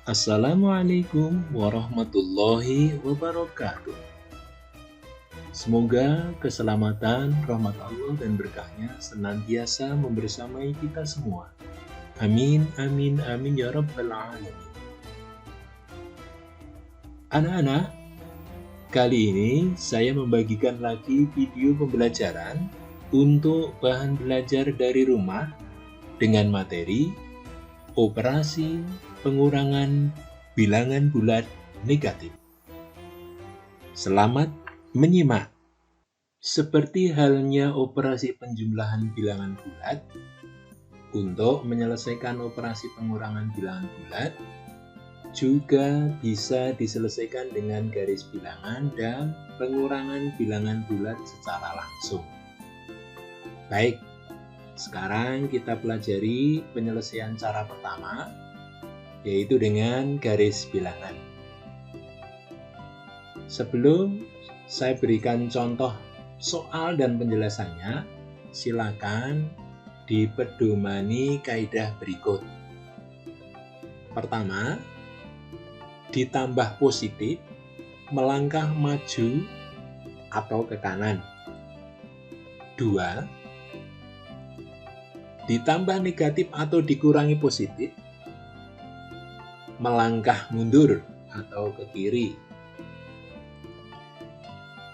Assalamualaikum warahmatullahi wabarakatuh. Semoga keselamatan, rahmat Allah, dan berkahnya senantiasa membersamai kita semua. Amin, amin, amin, ya rabbal alamin. Anak-anak, kali ini saya membagikan lagi video pembelajaran untuk bahan belajar dari rumah dengan materi operasi pengurangan bilangan bulat negatif. Selamat menyimak. Seperti halnya operasi penjumlahan bilangan bulat, untuk menyelesaikan operasi pengurangan bilangan bulat juga bisa diselesaikan dengan garis bilangan dan pengurangan bilangan bulat secara langsung. Baik, sekarang kita pelajari penyelesaian cara pertama, yaitu dengan garis bilangan. Sebelum saya berikan contoh soal dan penjelasannya, silakan dipedomani kaidah berikut. Pertama, ditambah positif melangkah maju atau ke kanan. 2, ditambah negatif atau dikurangi positif melangkah mundur atau ke kiri.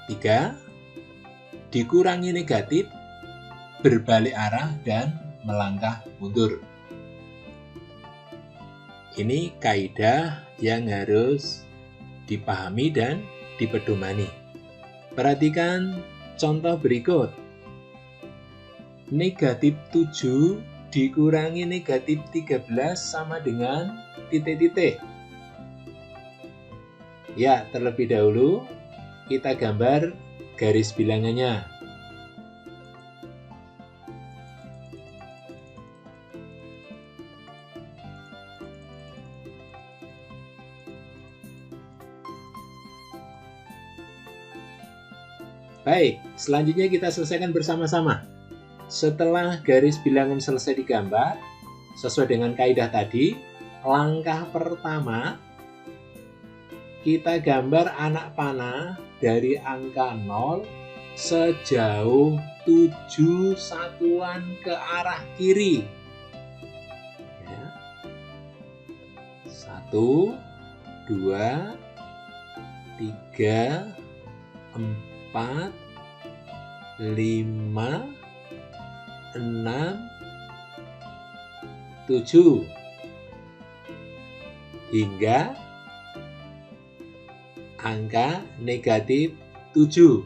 3, dikurangi negatif, berbalik arah dan melangkah mundur. Ini kaidah yang harus dipahami dan dipedomani. Perhatikan contoh berikut. Negatif 7 dikurangi negatif 13 sama dengan titik-titik. Ya, terlebih dahulu kita gambar garis bilangannya. Baik, selanjutnya kita selesaikan bersama-sama. Setelah garis bilangan selesai digambar, sesuai dengan kaidah tadi, langkah pertama kita gambar anak panah dari angka 0 sejauh 7 satuan ke arah kiri. Ya. 1, 2, 3, 4, 5, 6, 7 hingga angka negatif 7.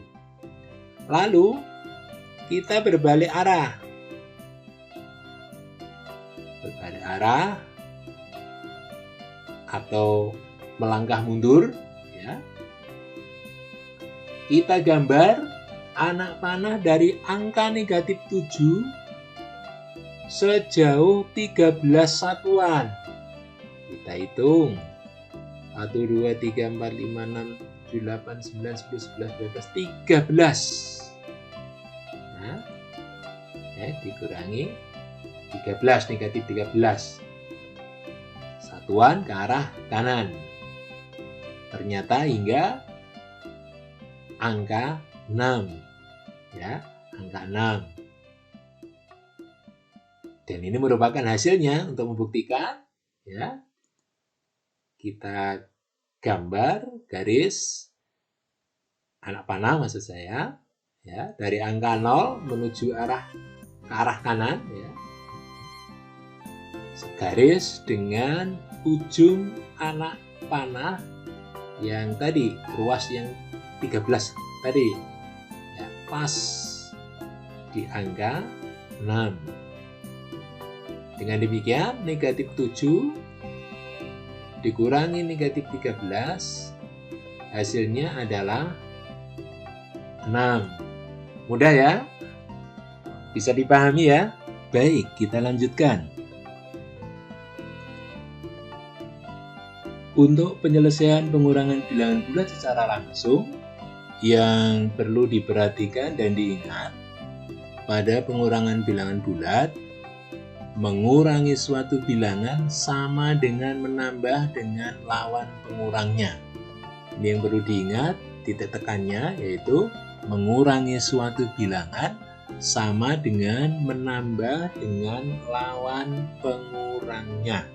Lalu kita berbalik arah. Berbalik arah atau melangkah mundur, ya. Kita gambar anak panah dari angka negatif 7 sejauh 13 satuan. Kita hitung. 1, 2, 3, 4, 5, 6, 7, 8, 9, 10, 11, 12, 13. Nah, dikurangi 13, negatif 13. Satuan ke arah kanan. Ternyata hingga angka 6. Ya, angka 6. Dan ini merupakan hasilnya. Untuk membuktikan, ya, kita gambar garis anak panah maksud saya, ya, dari angka 0 menuju ke arah kanan, ya. Garis dengan ujung anak panah yang tadi, ruas yang 13 tadi, ya, pas di angka 6. Dengan demikian, negatif 7 dikurangi negatif 13, hasilnya adalah 6. Mudah ya? Bisa dipahami ya? Baik, kita lanjutkan. Untuk penyelesaian pengurangan bilangan bulat secara langsung, yang perlu diperhatikan dan diingat, pada pengurangan bilangan bulat, mengurangi suatu bilangan sama dengan menambah dengan lawan pengurangnya. Ini yang perlu diingat, titik tekannya yaitu mengurangi suatu bilangan sama dengan menambah dengan lawan pengurangnya.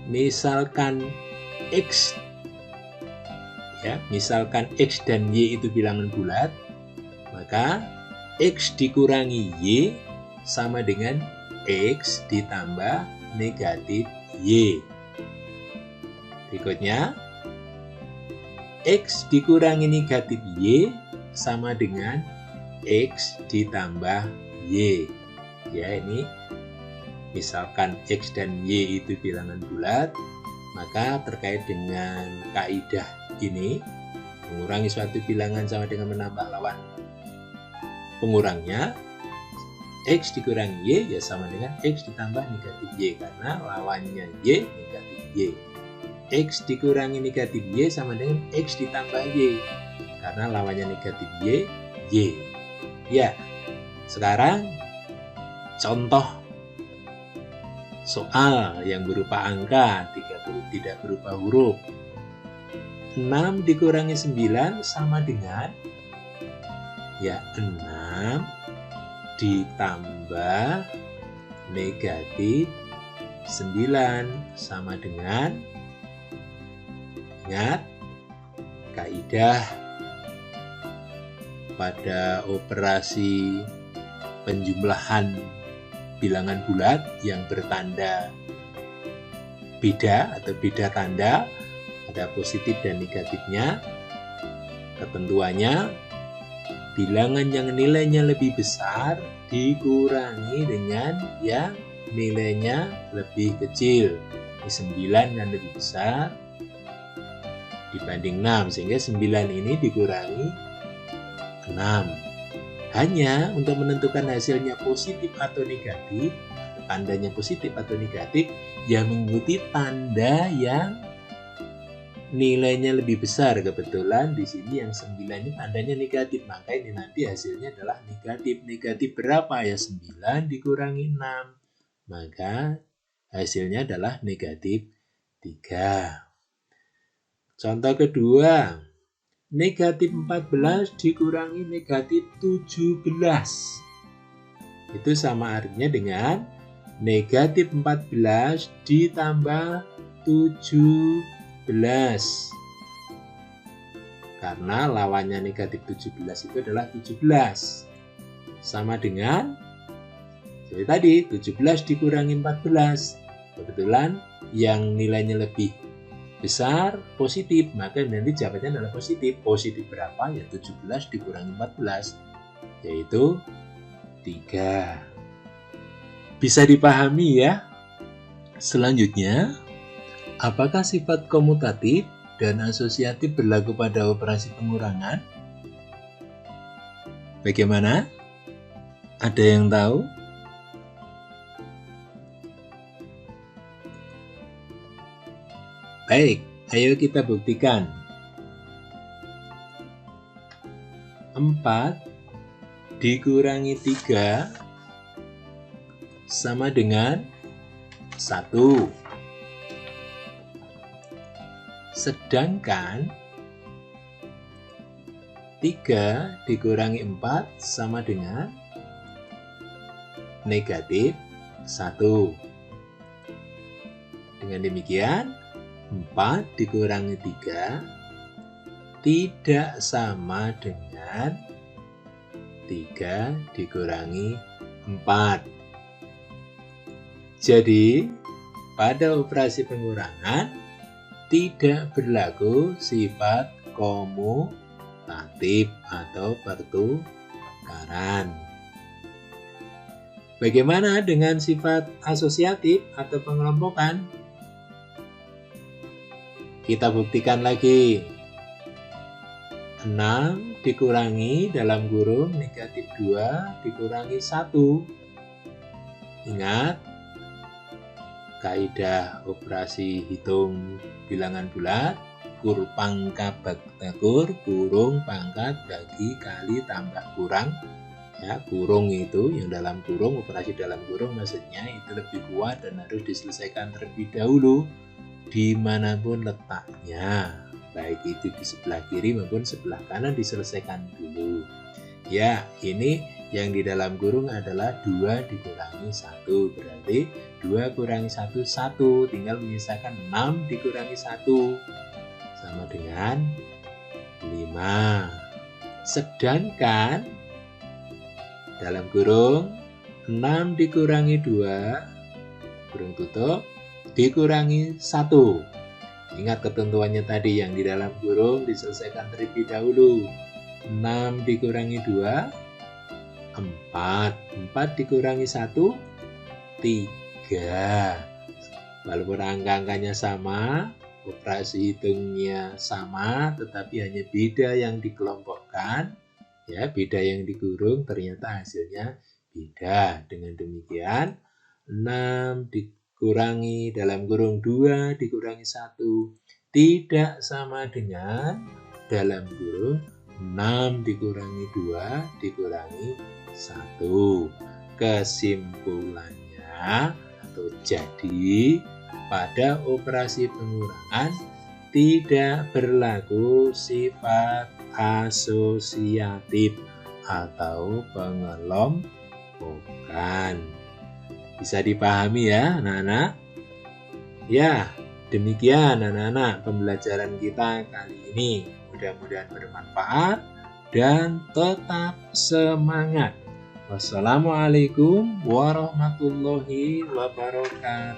Misalkan X, ya, misalkan X dan Y itu bilangan bulat, maka X dikurangi Y sama dengan X ditambah negatif Y. Berikutnya, X dikurangi negatif Y sama dengan X ditambah Y. Ya, ini misalkan X dan Y itu bilangan bulat, maka terkait dengan kaidah ini, mengurangi suatu bilangan sama dengan menambah lawan pengurangnya, X dikurangi Y ya sama dengan X ditambah negatif Y, karena lawannya Y negatif Y. X dikurangi negatif Y sama dengan X ditambah Y, karena lawannya negatif Y, Y. Ya, sekarang contoh soal yang berupa angka, tidak berupa huruf. 6 dikurangi 9 sama dengan, ya, 6 ditambah negatif 9 sama dengan, ingat kaidah pada operasi penjumlahan bilangan bulat yang bertanda beda atau beda tanda, ada positif dan negatifnya. Ketentuannya, bilangan yang nilainya lebih besar dikurangi dengan yang nilainya lebih kecil. 9 kan lebih besar dibanding 6, sehingga 9 ini dikurangi 6. Hanya untuk menentukan hasilnya positif atau negatif, tandanya positif atau negatif, yang mengikuti tanda yang nilainya lebih besar. Kebetulan di sini yang 9 ini tandanya negatif, maka ini nanti hasilnya adalah negatif. Negatif berapa ya? 9 dikurangi 6, maka hasilnya adalah negatif 3. Contoh kedua, negatif 14 dikurangi negatif 17. Itu sama artinya dengan negatif 14 ditambah 17. Karena lawannya negatif 17 itu adalah 17. Sama dengan, seperti tadi, 17 dikurangi 14. Kebetulan yang nilainya lebih besar positif, maka nanti jawabannya adalah positif. Positif berapa? Ya 17 dikurangi 14, yaitu 3. Bisa dipahami ya? Selanjutnya, apakah sifat komutatif dan asosiatif berlaku pada operasi pengurangan? Bagaimana? Ada yang tahu? Baik, ayo kita buktikan. 4 dikurangi 3 sama dengan 1. Sedangkan 3 dikurangi 4 sama dengan negatif 1. Dengan demikian, 4 dikurangi 3 tidak sama dengan 3 dikurangi 4. Jadi, pada operasi pengurangan tidak berlaku sifat komutatif atau pertukaran. Bagaimana dengan sifat asosiatif atau pengelompokan? Kita buktikan lagi. 6 dikurangi dalam kurung negatif 2 dikurangi 1. Ingat, kaidah operasi hitung bilangan bulat, kur pangkat bagi kur, kurung pangkat bagi kali tambah kurang, Ya, kurung itu yang dalam kurung, operasi dalam kurung maksudnya itu lebih kuat dan harus diselesaikan terlebih dahulu dimanapun letaknya, baik itu di sebelah kiri maupun sebelah kanan diselesaikan dulu. Ya, ini yang di dalam kurung adalah 2 dikurangi 1, berarti 2 kurangi 1, 1, tinggal menyisakan 6 dikurangi 1, sama dengan 5. Sedangkan dalam kurung 6 dikurangi 2, kurung tutup, dikurangi 1. Ingat ketentuannya tadi, yang di dalam kurung diselesaikan terlebih dahulu. 6 dikurangi 2, 4. 4 dikurangi 1, 3. Walaupun angka-angkanya sama, operasi hitungnya sama, tetapi hanya beda yang dikelompokkan. Ya, beda yang dikurung, ternyata hasilnya beda. Dengan demikian 6 dikurangi dalam kurung 2 dikurangi 1 tidak sama dengan dalam kurung 6 dikurangi 2 dikurangi 1. Kesimpulannya atau jadi, pada operasi pengurangan tidak berlaku sifat asosiatif atau pengelompokan. Bisa dipahami ya anak-anak? Ya, demikian anak-anak pembelajaran kita kali ini. Mudah-mudahan bermanfaat dan tetap semangat. Wassalamualaikum warahmatullahi wabarakatuh.